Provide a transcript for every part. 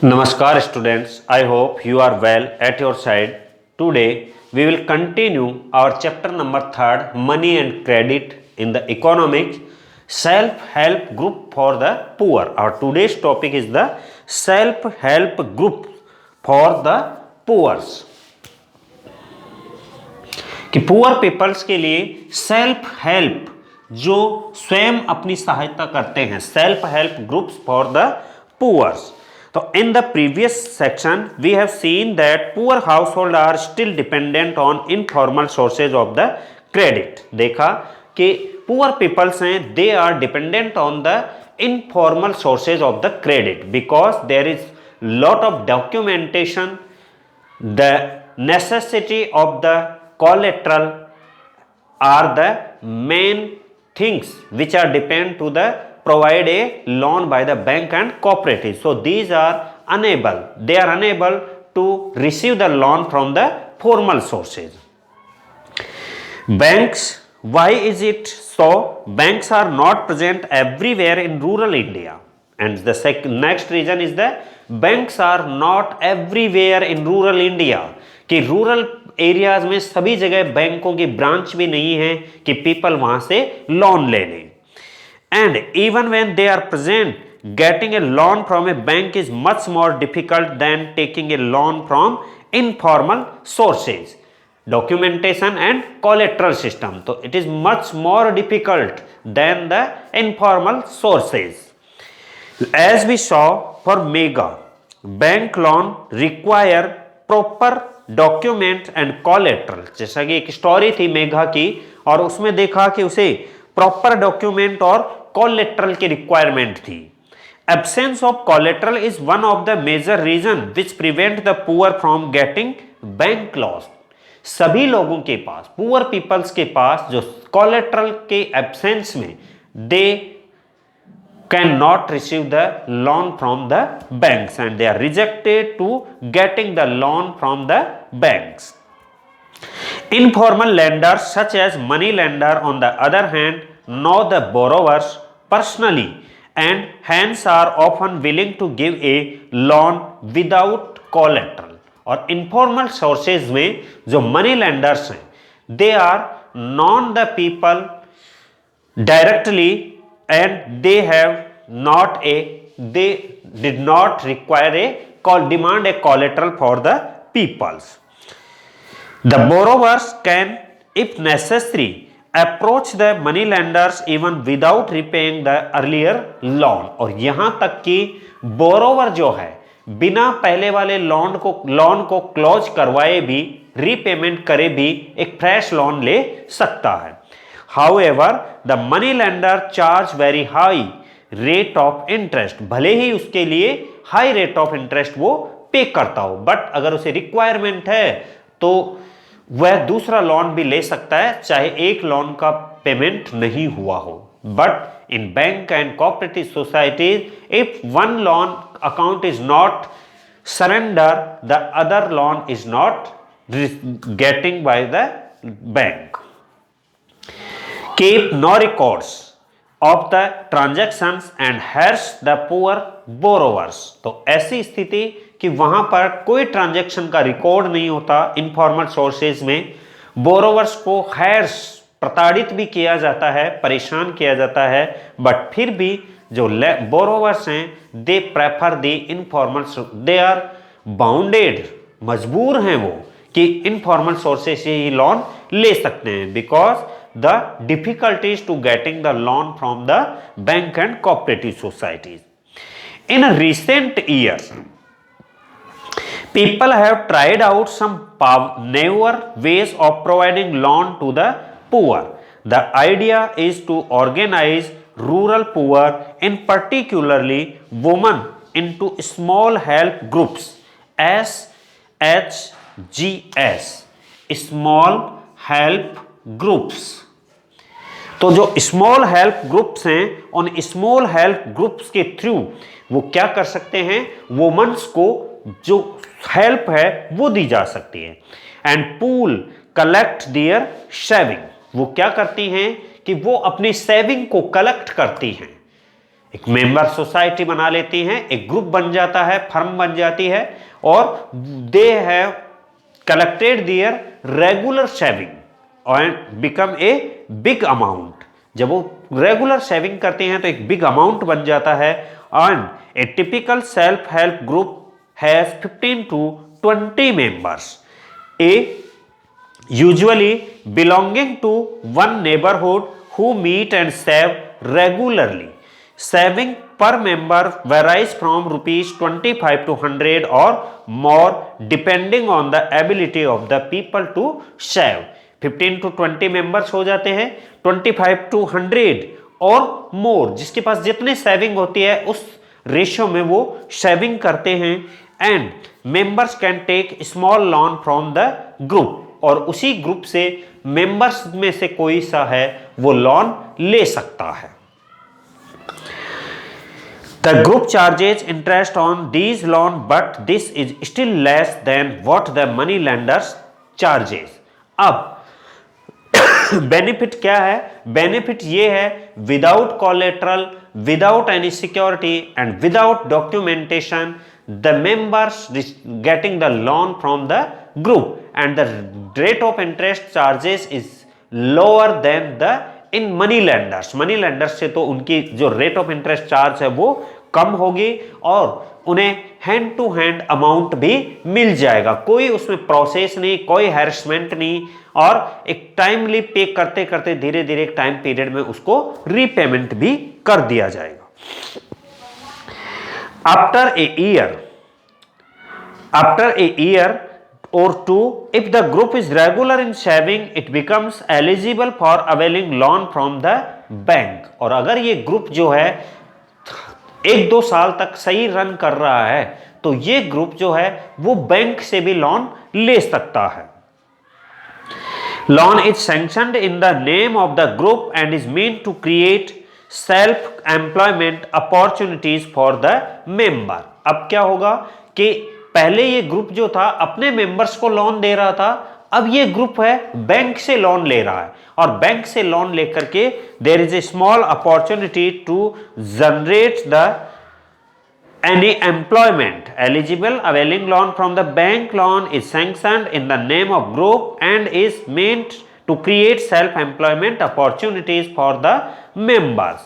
Namaskar students, I hope you are well at your side. Today we will continue our chapter number 3, Money and Credit in the Economics, Self-Help Group for the Poor. Our today's topic is the Self-Help Group for the Poor. कि poor peoples के लिए self help जो स्वयं अपनी सहायता करते हैं, self help groups for the poors. तो in the previous section we have seen that poor household are still dependent on informal sources of the credit. देखा कि पुअर पीपल्स हैं, they are dependent on the informal sources of the credit because there is lot of documentation, the necessity of the collateral are the main things which are depend to the provide a loan by the bank and cooperative. So these are unable, they are unable to receive the loan from the formal sources. Banks, why is it so? Banks are not present everywhere in rural India, and the next reason is that banks are not everywhere in rural India. कि rural areas में सभी जगह बैंकों की branch भी नहीं है कि पीपल वहां से लोन ले लें. And even when they are present, getting a loan from a bank is much more difficult than taking a loan from informal sources. Documentation and collateral system, तो it is much more difficult than the informal sources. As we saw for Megha, bank loan require proper document and collateral. जैसा कि एक story थी मेघा की और उसमें देखा कि उसे प्रॉपर डॉक्यूमेंट और कोलेट्रल की रिक्वायरमेंट थी. Absence of collateral is one of the major reason which prevent the poor from getting bank loans. सभी लोगों के पास, पुअर पीपल्स के पास जो कोलेट्रल के एब्सेंस में दे cannot receive the loan from the banks and they are rejected to getting the loan from the banks. Informal lenders such as money lender on the other hand know the borrowers personally and hence are often willing to give a loan without collateral. और informal sources में जो money lenders हैं, they are known the people directly and they have not a, they did not require a demand a collateral for the peoples. The borrowers can if necessary approach the money lenders even without repaying the earlier loan. और यहां तक कि borrower जो है बिना पहले वाले loan को क्लोज करवाए भी, रीपेमेंट करे भी एक फ्रेश लोन ले सकता है. However, the money lender charge very high rate of interest. भले ही उसके लिए हाई रेट ऑफ इंटरेस्ट वो पे करता हो, बट अगर उसे रिक्वायरमेंट है तो वह दूसरा लोन भी ले सकता है चाहे एक लोन का पेमेंट नहीं हुआ हो. But in bank and cooperative societies if one loan account is not surrender, the other loan is not getting by the bank. Keep no records of the transactions and harass the poor borrowers. तो ऐसी स्थिति कि वहां पर कोई transaction का record नहीं होता इनफॉर्मल सोर्सेज में, बोरोवर्स को हैर्स, प्रताड़ित भी किया जाता है, परेशान किया जाता है, बट फिर भी जो बोरोवर्स हैं they prefer the informal, they are bounded, मजबूर हैं वो कि इनफॉर्मल सोर्सेज से ही लोन ले सकते हैं because the difficulties to getting the loan from the bank and cooperative societies. In a recent years, people have tried out some newer ways of providing loan to the poor. The idea is to organize rural poor, in particularly women, into small help groups, SHGS, small help groups. तो जो small help groups हैं, उन small help groups के through वो क्या कर सकते हैं, वुमेन्स को जो हेल्प है वो दी जा सकती है. And pool collect their saving, वो क्या करती हैं कि वो अपनी सेविंग को कलेक्ट करती हैं एक मेंबर सोसाइटी बना लेती हैं, एक ग्रुप बन जाता है, फर्म बन जाती है और they have collected there regular saving and become a big amount. जब वो रेगुलर सेविंग करते हैं तो एक बिग अमाउंट बन जाता है। And A typical self help group has 15 to 20 members, A usually belonging to one neighborhood who meet and save regularly. Saving per member varies from rupees 25 to 100 or more depending on the ability of the people to save. 15 to 20 members हो जाते हैं, 25 to 100 और more, जिसके पास जितनी saving होती है उस ratio में वो सेविंग करते हैं। And members can take small loan from the group, और उसी ग्रुप से मेंबर्स में से कोई सा है वो लोन ले सकता है। The group charges interest on these loan but this is still less than what the money lenders charges. अब बेनिफिट क्या है? बेनिफिट ये है, without collateral, without any security and without documentation the members getting the loan from the group and the rate of interest charges is lower than the in money lenders. money lenders से तो उनकी जो rate of interest charge है वो कम होगी और उन्हें hand to hand amount भी मिल जाएगा, कोई उसमें प्रोसेस नहीं, कोई हैरेसमेंट नहीं, और एक टाइमली पे करते करते धीरे धीरे एक टाइम पीरियड में उसको रीपेमेंट भी कर दिया जाएगा। After a year or two, if the group is regular in saving, it becomes eligible for availing loan from the bank. और अगर ये ग्रुप जो है 1-2 साल तक सही रन कर रहा है तो ये ग्रुप जो है वो बैंक से भी लोन ले सकता है। Loan is sanctioned in the name of the group and is meant to create self-employment opportunities for the member. अब क्या होगा कि पहले ये ग्रुप जो था अपने मेंबर्स को लोन दे रहा था, अब ये ग्रुप है बैंक से लोन ले रहा है, और बैंक से लोन लेकर के there is a small opportunity to generate the any employment eligible availing loan from the bank. Loan is sanctioned in the name of group and is meant to create self-employment opportunities for the members.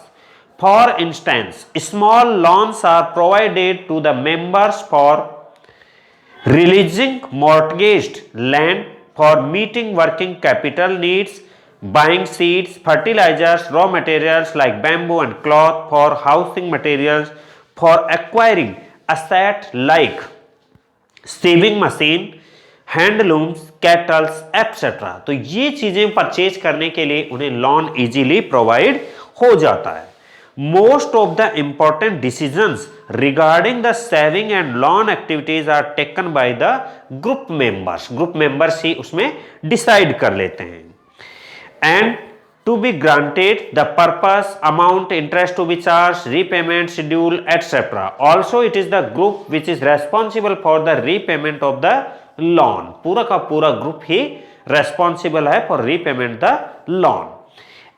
For instance, small loans are provided to the members for releasing mortgaged land, for meeting working capital needs, buying seeds, fertilizers, raw materials like bamboo and cloth, for housing materials, for acquiring asset like sewing machine, handlooms, kettles etcetera. तो ये चीजें purchase करने के लिए उन्हें loan easily provide हो जाता है। Most of the important decisions regarding the saving and loan activities are taken by the group members. Group members ही उसमें डिसाइड कर लेते हैं। And to be granted, the purpose, amount, interest to be charged, repayment schedule, etc. Also, it is the group which is responsible for the repayment of the loan. पूरा का पूरा group ही responsible है for repayment the loan.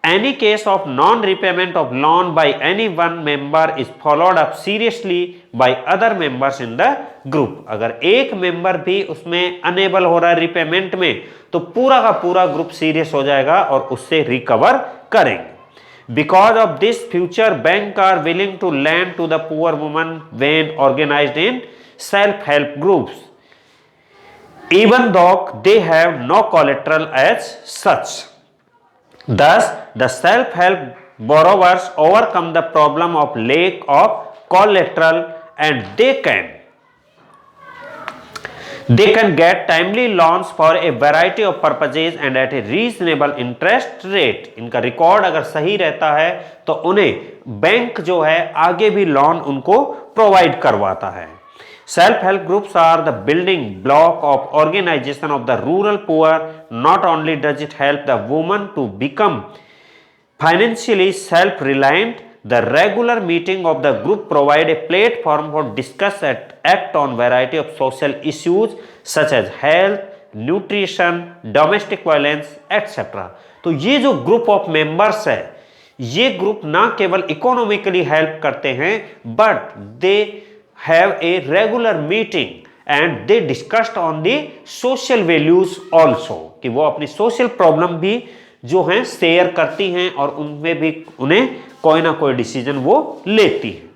Any case of non-repayment of loan by any one member is followed up seriously by other members in the group. अगर एक member भी उसमें enable हो रहा है रिपेमेंट में तो पूरा का पूरा ग्रुप सीरियस हो जाएगा और उससे रिकवर करेंगे। Because of this, future bank are willing to lend to the poor woman when organized in self-help groups, even though they have no collateral as such. Thus, the self-help borrowers overcome the problem of lack of collateral and they can get timely loans for a variety of purposes and at a reasonable interest rate. इनका record अगर सही रहता है तो उन्हें bank जो है आगे भी लोन उनको प्रोवाइड करवाता है। Self-help groups are the building block of organization of the rural poor. Not only does it help the woman to become financially self-reliant, the regular meeting of the group provide a platform for discuss and act on variety of social issues such as health, nutrition, domestic violence, etc. तो ये जो group of members है ये group ना केवल economically help करते हैं but they have a regular meeting and they discussed on the social values also, कि वो अपनी सोशल प्रॉब्लम भी जो हैं शेयर करती हैं और उनमें भी उन्हें कोई ना कोई डिसीजन वो लेती है।